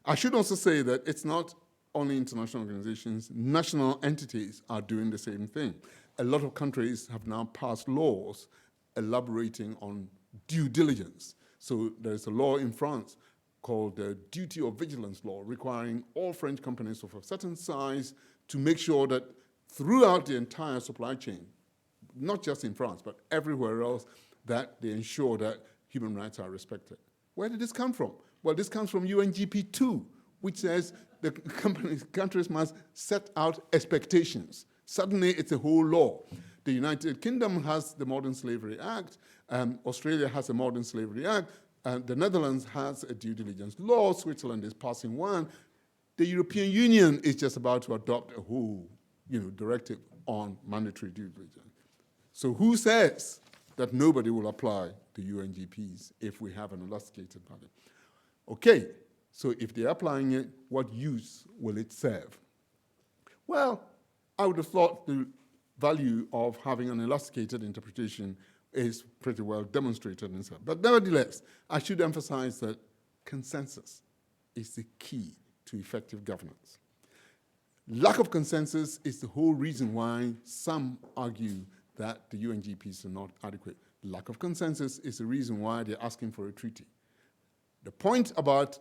I should also say that it's not only international organizations, national entities are doing the same thing. A lot of countries have now passed laws elaborating on due diligence. So there's a law in France called the Duty of Vigilance Law, requiring all French companies of a certain size to make sure that throughout the entire supply chain, not just in France, but everywhere else, that they ensure that human rights are respected. Where did this come from? Well, this comes from UNGP 2, which says the countries must set out expectations. Suddenly, it's a whole law. The United Kingdom has the Modern Slavery Act. Australia has a Modern Slavery Act. The Netherlands has a due diligence law. Switzerland is passing one. The European Union is just about to adopt a whole directive on mandatory due diligence. So who says that nobody will apply to UNGPs if we have an elasticated pattern? Okay. So if they're applying it, what use will it serve? Well, I would have thought the value of having an elasticated interpretation is pretty well demonstrated in some. But nevertheless, I should emphasize that consensus is the key to effective governance. Lack of consensus is the whole reason why some argue that the UNGPs are not adequate. Lack of consensus is the reason why they're asking for a treaty. The point about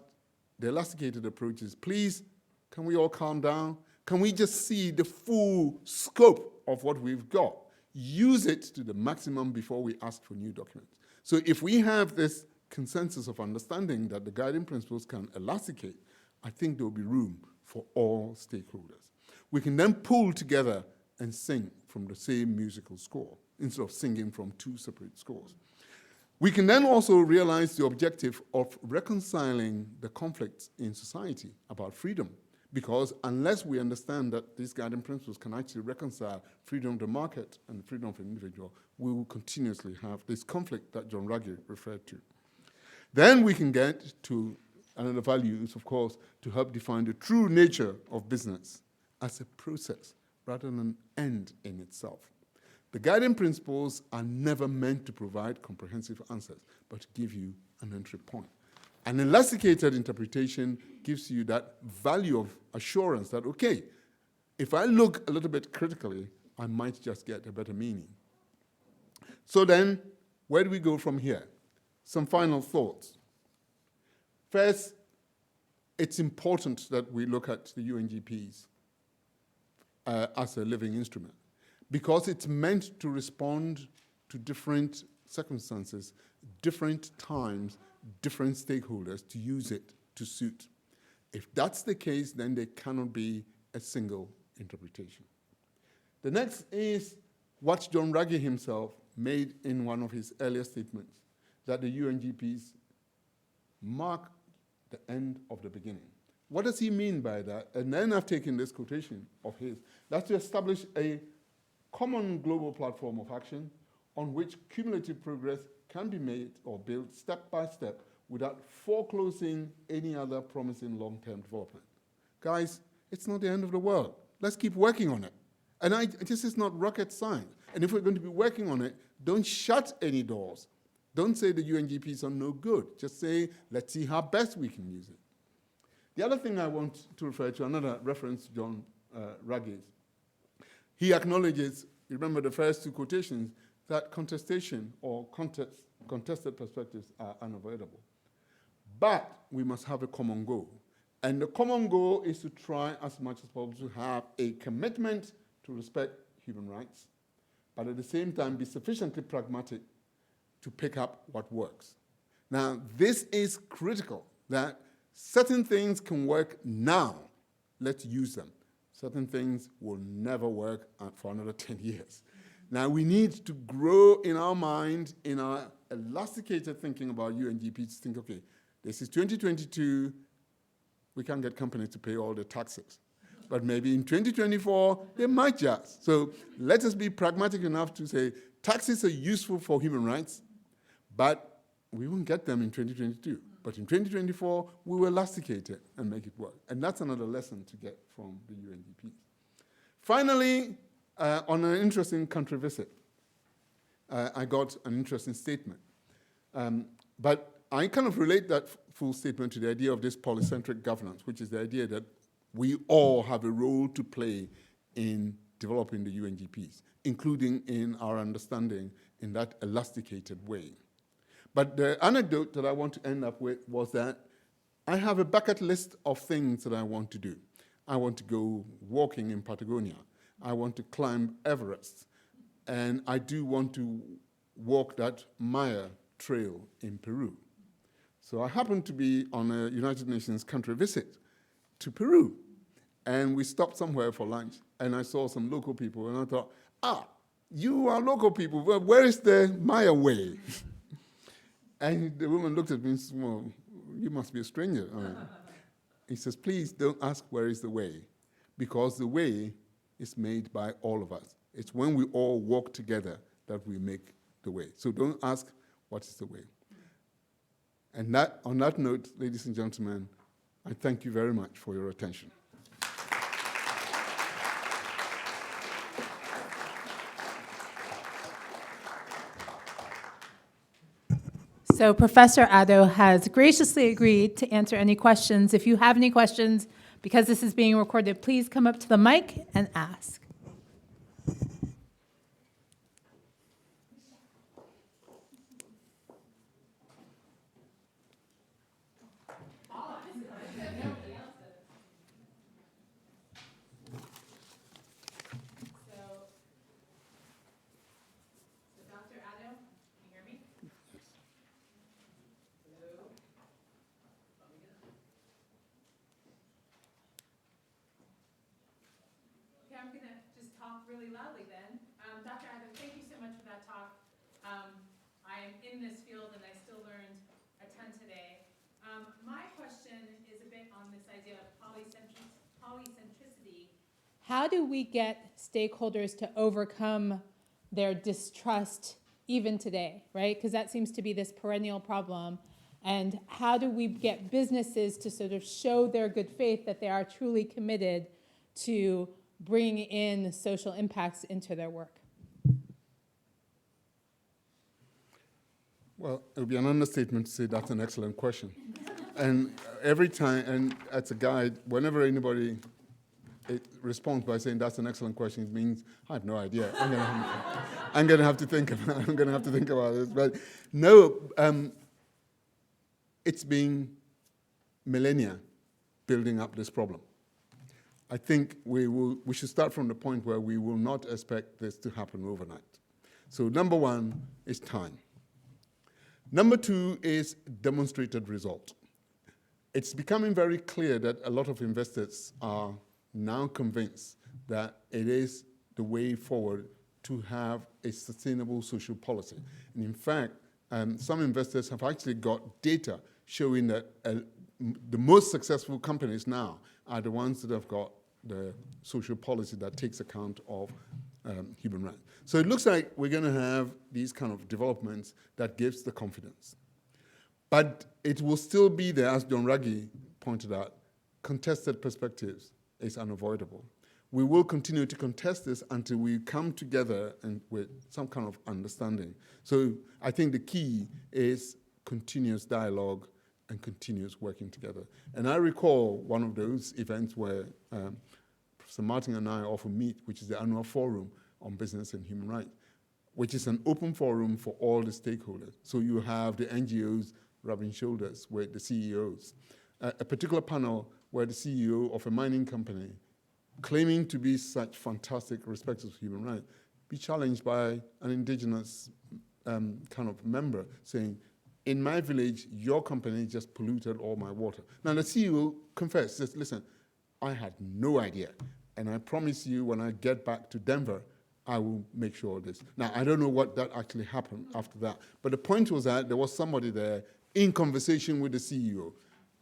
the elasticated approach is, please, can we all calm down? Can we just see the full scope of what we've got? Use it to the maximum before we ask for new documents. So if we have this consensus of understanding that the guiding principles can elasticate, I think there will be room for all stakeholders. We can then pull together and sing from the same musical score instead of singing from two separate scores. We can then also realize the objective of reconciling the conflicts in society about freedom, Because unless we understand that these guiding principles can actually reconcile freedom of the market and freedom of the individual, we will continuously have this conflict that John Ruggie referred to. Then we can get to another value is, of course, to help define the true nature of business as a process rather than an end in itself. The guiding principles are never meant to provide comprehensive answers, but to give you an entry point. An elasticated interpretation gives you that value of assurance that, okay, if I look a little bit critically, I might just get a better meaning. So then, where do we go from here? Some final thoughts. First, it's important that we look at the UNGPs as a living instrument, because it's meant to respond to different circumstances, different times, different stakeholders, to use it to suit. If that's the case, then there cannot be a single interpretation. The next is what John Ruggie himself made in one of his earlier statements, that the UNGPs mark the end of the beginning. What does he mean by that? And then I've taken this quotation of his. That's to establish a common global platform of action on which cumulative progress can be made or built step by step without foreclosing any other promising long-term development. Guys, it's not the end of the world. Let's keep working on it. And this is not rocket science. And if we're going to be working on it, don't shut any doors. Don't say the UNGPs are no good. Just say, let's see how best we can use it. The other thing I want to refer to, another reference to John Ruggie's, he acknowledges, you remember the first two quotations, that contestation or contested perspectives are unavoidable. But we must have a common goal. And the common goal is to try as much as possible to have a commitment to respect human rights, but at the same time be sufficiently pragmatic to pick up what works. Now, this is critical, that certain things can work now. Let's use them. Certain things will never work for another 10 years. Now, we need to grow in our mind, in our elasticated thinking about UNGP, to think, okay, this is 2022, we can't get companies to pay all the taxes. But maybe in 2024, they might just. So let us be pragmatic enough to say, taxes are useful for human rights, but we won't get them in 2022. But in 2024, we will elasticate it and make it work. And that's another lesson to get from the UNGP. Finally, on an interesting country visit, I got an interesting statement. But I kind of relate that full statement to the idea of this polycentric governance, which is the idea that we all have a role to play in developing the UNGPs, including in our understanding in that elasticated way. But the anecdote that I want to end up with was that I have a bucket list of things that I want to do. I want to go walking in Patagonia. I want to climb Everest. And I do want to walk that Maya trail in Peru. So I happened to be on a United Nations country visit to Peru. And we stopped somewhere for lunch, and I saw some local people, and I thought, you are local people. Well, where is the Maya way? And the woman looked at me and said, well, you must be a stranger. He says, please don't ask where is the way, because the way is made by all of us. It's when we all walk together that we make the way. So don't ask what is the way. And on that note, ladies and gentlemen, I thank you very much for your attention. So Professor Addo has graciously agreed to answer any questions. If you have any questions, because this is being recorded, please come up to the mic and ask. I'm going to just talk really loudly then. Dr. Addo, thank you so much for that talk. I am in this field and I still learned a ton today. My question is a bit on this idea of how do we get stakeholders to overcome their distrust even today, right? Because that seems to be this perennial problem. And how do we get businesses to sort of show their good faith that they are truly committed to bring in social impacts into their work? Well, it would be an understatement to say that's an excellent question. And every time, and as a guide, whenever anybody responds by saying that's an excellent question, it means I have no idea. I'm going to have to think about this. But no, it's been millennia building up this problem. I think we should start from the point where we will not expect this to happen overnight. So number one is time. Number two is demonstrated result. It's becoming very clear that a lot of investors are now convinced that it is the way forward to have a sustainable social policy. And in fact, some investors have actually got data showing that the most successful companies now are the ones that have got the social policy that takes account of human rights. So it looks like we're going to have these kind of developments that gives the confidence. But it will still be there, as John Ruggie pointed out, contested perspectives is unavoidable. We will continue to contest this until we come together and with some kind of understanding. So I think the key is continuous dialogue and continuous working together. And I recall one of those events where Professor Martin and I often meet, which is the annual forum on business and human rights, which is an open forum for all the stakeholders. So you have the NGOs rubbing shoulders with the CEOs. A particular panel where the CEO of a mining company, claiming to be such fantastic respecters of human rights, be challenged by an indigenous kind of member saying, in my village, your company just polluted all my water. Now the CEO confessed, says, listen, I had no idea. And I promise you when I get back to Denver, I will make sure of this. Now, I don't know what that actually happened after that. But the point was that there was somebody there in conversation with the CEO.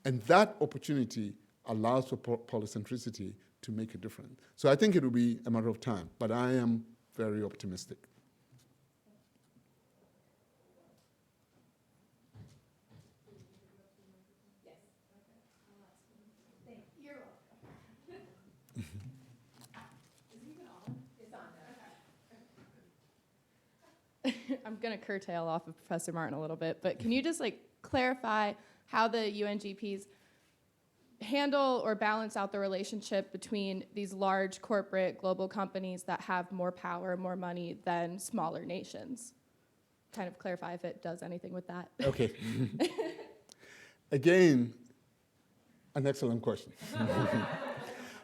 And that opportunity allows for polycentricity to make a difference. So I think it will be a matter of time. But I am very optimistic. I'm going to curtail off of Professor Martin a little bit, but can you just clarify how the UNGPs handle or balance out the relationship between these large corporate global companies that have more power, more money than smaller nations? Kind of clarify if it does anything with that. Okay. Again, an excellent question.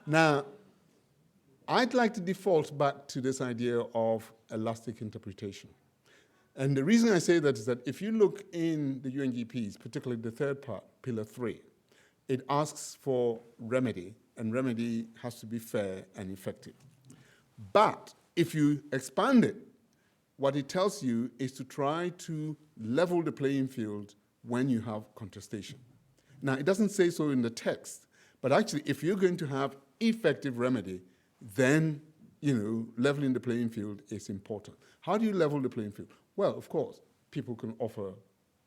Now, I'd like to default back to this idea of elastic interpretation. And the reason I say that is that if you look in the UNGPs, particularly the third part, Pillar 3, it asks for remedy, and remedy has to be fair and effective. But if you expand it, what it tells you is to try to level the playing field when you have contestation. Now, it doesn't say so in the text, but actually, if you're going to have effective remedy, then leveling the playing field is important. How do you level the playing field? Well, of course, people can offer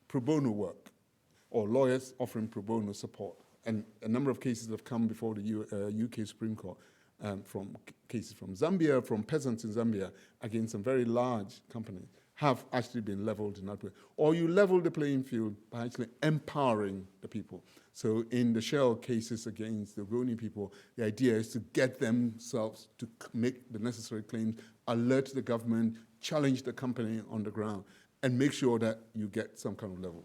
pro bono work or lawyers offering pro bono support. And a number of cases have come before the UK Supreme Court from cases from Zambia, from peasants in Zambia against some very large companies have actually been leveled in that way. Or you level the playing field by actually empowering the people. So in the Shell cases against the Ogoni people, the idea is to get themselves to make the necessary claims, alert the government, challenge the company on the ground, and make sure that you get some kind of level.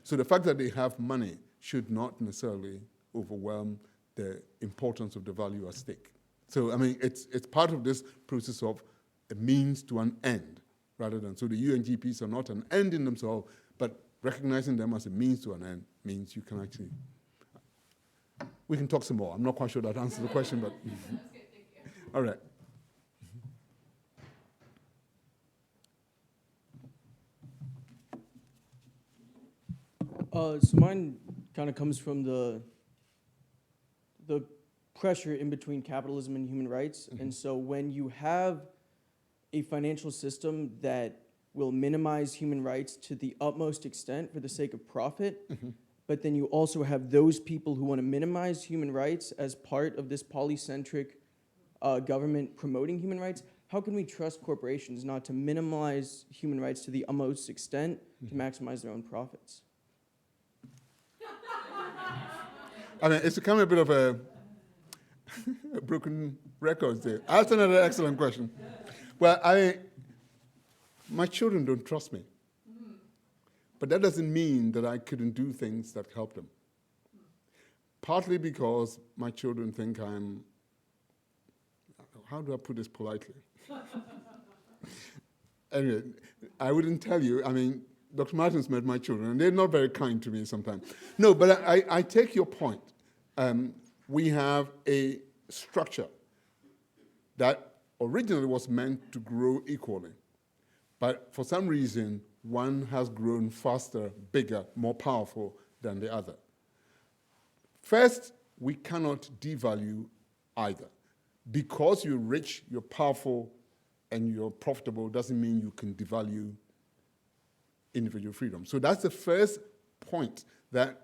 So the fact that they have money should not necessarily overwhelm the importance of the value at stake. So, I mean, it's part of this process of a means to an end, rather than, so the UNGPs are not an end in themselves, but recognizing them as a means to an end means you can actually, we can talk some more. I'm not quite sure that answers the question, but. That's good, thank you. All right. So mine kind of comes from the pressure in between capitalism and human rights. And so when you have a financial system that will minimize human rights to the utmost extent for the sake of profit, but then you also have those people who want to minimize human rights as part of this polycentric government promoting human rights, how can we trust corporations not to minimize human rights to the utmost extent to maximize their own profits? I mean, it's become a bit of a broken record there. That's another excellent question. Well, my children don't trust me. But that doesn't mean that I couldn't do things that help them. Partly because my children think how do I put this politely? Anyway, I wouldn't tell you. I mean, Dr. Martin's met my children, and they're not very kind to me sometimes. No, but I take your point. We have a structure that originally was meant to grow equally. But for some reason, one has grown faster, bigger, more powerful than the other. First, we cannot devalue either. Because you're rich, you're powerful, and you're profitable doesn't mean you can devalue individual freedom. So that's the first point that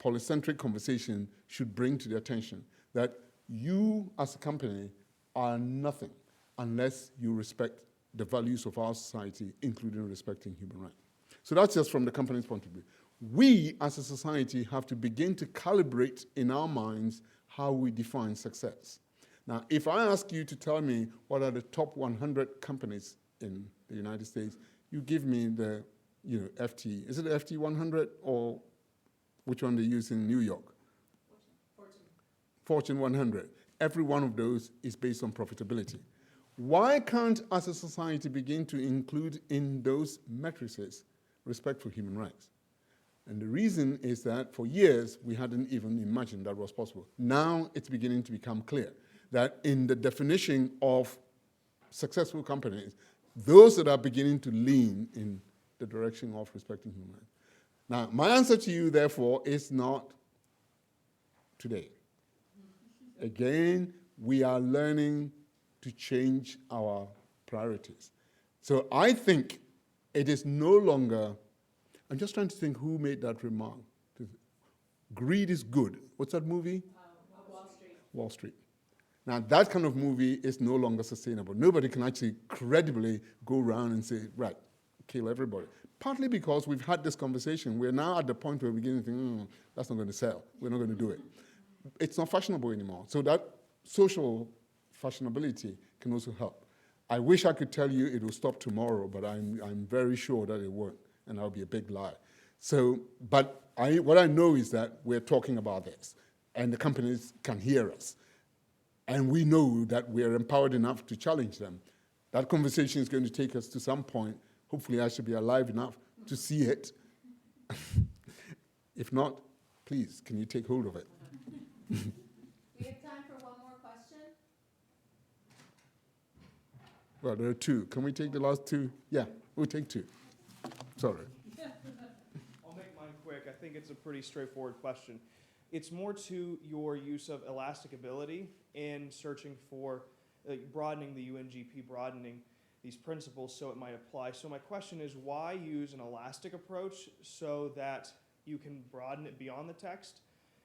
polycentric conversation should bring to the attention, that you as a company are nothing unless you respect the values of our society, including respecting human rights. So that's just from the company's point of view. We as a society have to begin to calibrate in our minds how we define success. Now, if I ask you to tell me what are the top 100 companies in the United States, you give me the FT. Is it the FT 100 or which one they use in New York? Fortune 100. Every one of those is based on profitability. Why can't, as a society, begin to include in those matrices respect for human rights? And the reason is that for years, we hadn't even imagined that was possible. Now it's beginning to become clear that in the definition of successful companies, those that are beginning to lean in the direction of respecting human rights. Now, my answer to you, therefore, is not today. Again, we are learning to change our priorities. So I think it is no longer, I'm just trying to think who made that remark. Greed is good. What's that movie? Wall Street. Wall Street. Now, that kind of movie is no longer sustainable. Nobody can actually credibly go around and say, right, kill everybody. Partly because we've had this conversation. We're now at the point where we're beginning to think, that's not going to sell. We're not going to do it. It's not fashionable anymore. So that social fashionability can also help. I wish I could tell you it will stop tomorrow, but I'm very sure that it won't, and that would be a big lie. So, but what I know is that we're talking about this, and the companies can hear us. And we know that we're empowered enough to challenge them. That conversation is going to take us to some point. Hopefully I should be alive enough to see it. If not, please, can you take hold of it? We have time for one more question. Well, there are two. Can we take the last two? Yeah, we'll take two. Sorry. I'll make mine quick. I think it's a pretty straightforward question. It's more to your use of elastic ability in searching for broadening the UNGP, broadening these principles so it might apply. So my question is, why use an elastic approach so that you can broaden it beyond the text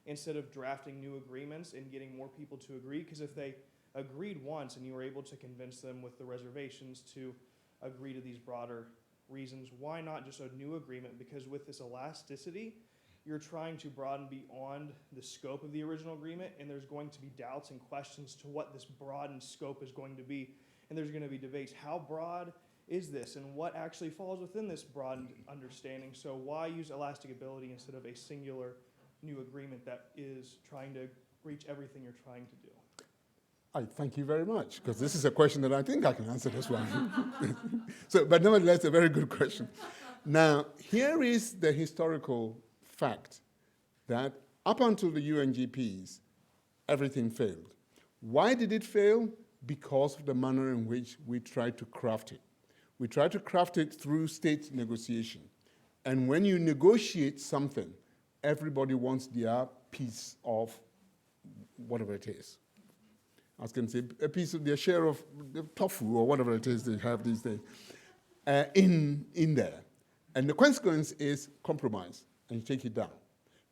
instead of drafting new agreements and getting more people to agree? Because if they agreed once and you were able to convince them with the reservations to agree to these broader reasons, why not just a new agreement? Because with this elasticity, you're trying to broaden beyond the scope of the original agreement, and there's going to be doubts and questions to what this broadened scope is going to be. And there's going to be debates. How broad is this, and what actually falls within this broadened understanding? So why use elastic ability instead of a singular new agreement that is trying to reach everything you're trying to do? I thank you very much, because this is a question that I think I can answer this one. But nevertheless, a very good question. Now, here is the historical fact that up until the UNGPs, everything failed. Why did it fail? Because of the manner in which we tried to craft it. We tried to craft it through state negotiation. And when you negotiate something, everybody wants their piece of whatever it is. I was going to say a piece of their share of the tofu or whatever it is they have these days in there. And the consequence is compromise, and you take it down.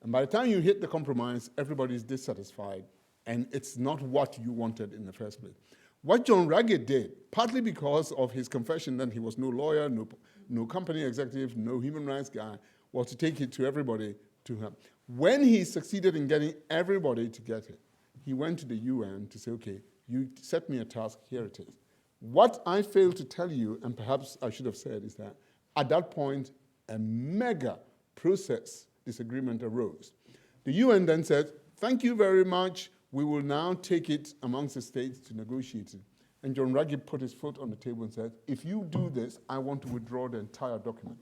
And by the time you hit the compromise, everybody's dissatisfied, and it's not what you wanted in the first place. What John Ragged did, partly because of his confession that he was no lawyer, no company executive, no human rights guy, was to take it to everybody to him. When he succeeded in getting everybody to get it, he went to the UN to say, okay, you set me a task, here it is. What I failed to tell you, and perhaps I should have said, is that at that point, a mega process disagreement arose. The UN then said, thank you very much, we will now take it amongst the states to negotiate it. And John Ragged put his foot on the table and said, if you do this, I want to withdraw the entire document.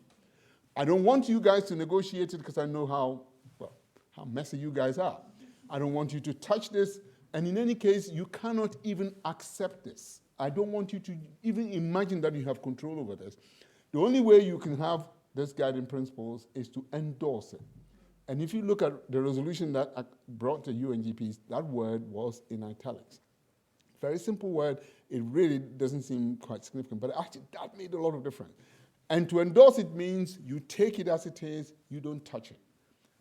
I don't want you guys to negotiate it because I know how messy you guys are. I don't want you to touch this, and in any case, you cannot even accept this. I don't want you to even imagine that you have control over this. The only way you can have this guiding principles is to endorse it. And if you look at the resolution that brought the UNGPs, that word was in italics. Very simple word. It really doesn't seem quite significant, but actually that made a lot of difference. And to endorse it means you take it as it is, you don't touch it.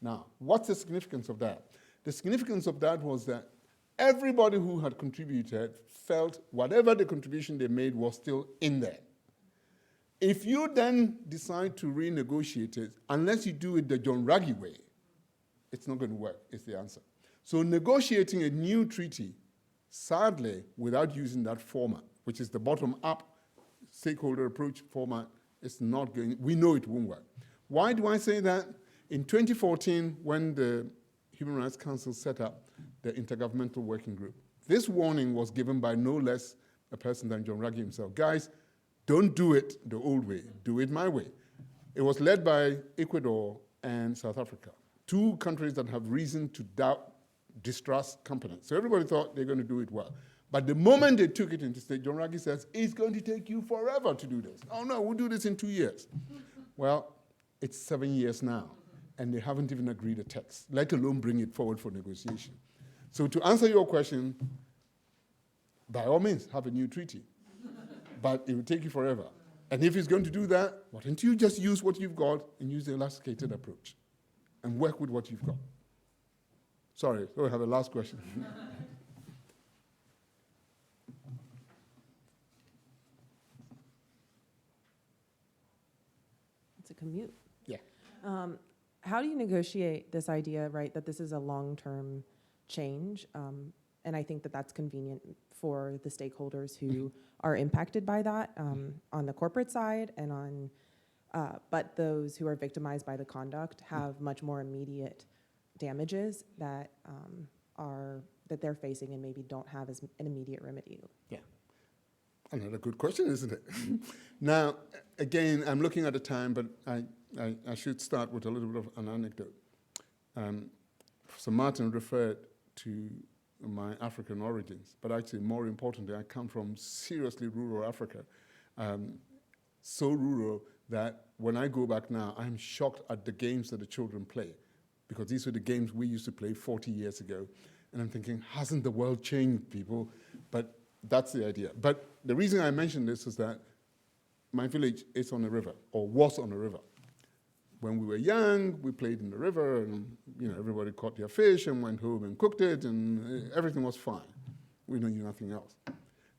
Now, what's the significance of that? The significance of that was that everybody who had contributed felt whatever the contribution they made was still in there. If you then decide to renegotiate it, unless you do it the John Ruggie way, it's not going to work, is the answer. So negotiating a new treaty, sadly, without using that format, which is the bottom-up stakeholder approach format, is not going, we know it won't work. Why do I say that? In 2014, when the Human Rights Council set up the Intergovernmental Working Group, this warning was given by no less a person than John Ruggie himself. Guys, don't do it the old way, do it my way. It was led by Ecuador and South Africa, two countries that have reason to doubt, distrust competence. So everybody thought they're going to do it well. But the moment they took it into state, John Ruggie says, it's going to take you forever to do this. Oh no, we'll do this in 2 years. Well, it's 7 years now, and they haven't even agreed a text, let alone bring it forward for negotiation. So to answer your question, by all means, have a new treaty. But it will take you forever. And if it's going to do that, why don't you just use what you've got and use the elasticated approach and work with what you've got? Sorry, so I have a last question. It's a commute. Yeah. How do you negotiate this idea, right, that this is a long-term change? And I think that that's convenient for the stakeholders who are impacted by that on the corporate side and on, but those who are victimized by the conduct have much more immediate damages that that they're facing and maybe don't have as an immediate remedy. Yeah. Another good question, isn't it? Now, again, I'm looking at the time, but I should start with a little bit of an anecdote. Professor Martin referred to my African origins, but actually, more importantly, I come from seriously rural Africa. So rural that when I go back now, I'm shocked at the games that the children play, because these were the games we used to play 40 years ago. And I'm thinking, hasn't the world changed, people? But that's the idea. But the reason I mention this is that my village is on a river, or was on a river. When we were young, we played in the river, and everybody caught their fish and went home and cooked it, and everything was fine. We knew nothing else.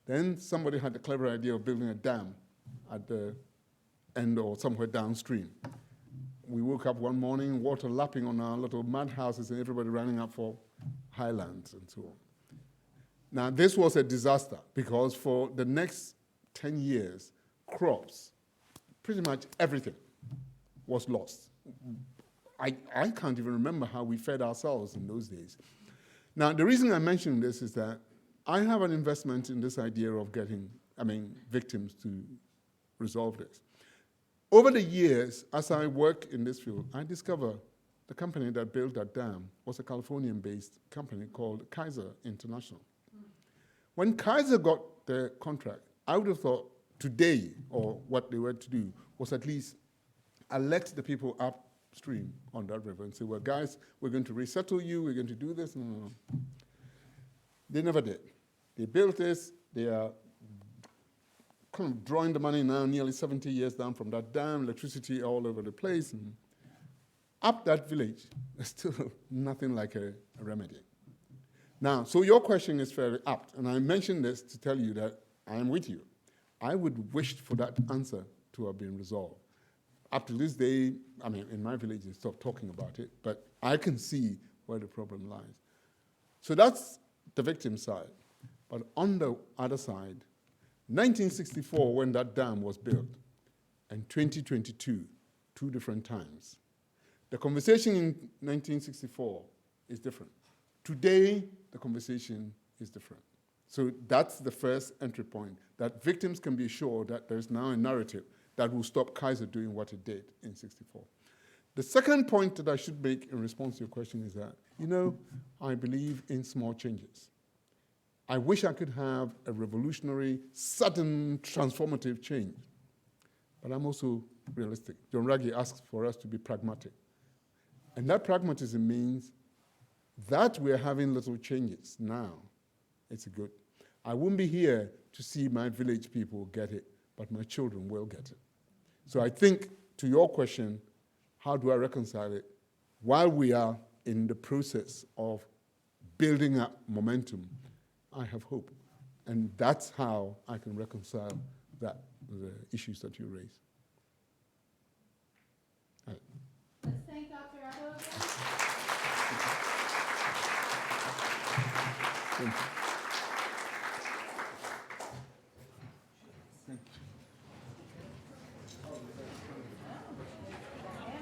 Then somebody had the clever idea of building a dam at the end or somewhere downstream. We woke up one morning, water lapping on our little mud houses, and everybody running up for highlands and so on. Now, this was a disaster, because for the next 10 years, crops, pretty much everything, was lost. I can't even remember how we fed ourselves in those days. Now, the reason I mention this is that I have an investment in this idea of getting, victims to resolve this. Over the years, as I work in this field, I discover the company that built that dam was a Californian-based company called Kaiser International. When Kaiser got the contract, I would have thought today, or what they were to do, was at least elect the people upstream on that river and say, well, guys, we're going to resettle you, we're going to do this. No. They never did. They built this. They are kind of drawing the money now, nearly 70 years down from that dam, electricity all over the place. And up that village, there's still nothing like a remedy. Now, so your question is fairly apt, and I mentioned this to tell you that I am with you. I would wish for that answer to have been resolved. Up to this day, I mean, in my village, they stopped talking about it, but I can see where the problem lies. So that's the victim side. But on the other side, 1964, when that dam was built, and 2022, 2 different times. The conversation in 1964 is different. Today, the conversation is different. So that's the first entry point, that victims can be assured that there's now a narrative that will stop Kaiser doing what it did in 64. The second point that I should make in response to your question is that, I believe in small changes. I wish I could have a revolutionary, sudden, transformative change. But I'm also realistic. John Ruggie asks for us to be pragmatic. And that pragmatism means that we're having little changes now. It's good. I wouldn't be here to see my village people get it, but my children will get it. So I think, to your question, how do I reconcile it? While we are in the process of building up momentum, I have hope. And that's how I can reconcile the issues that you raise. Let's thank Dr. Addo again. Thank you.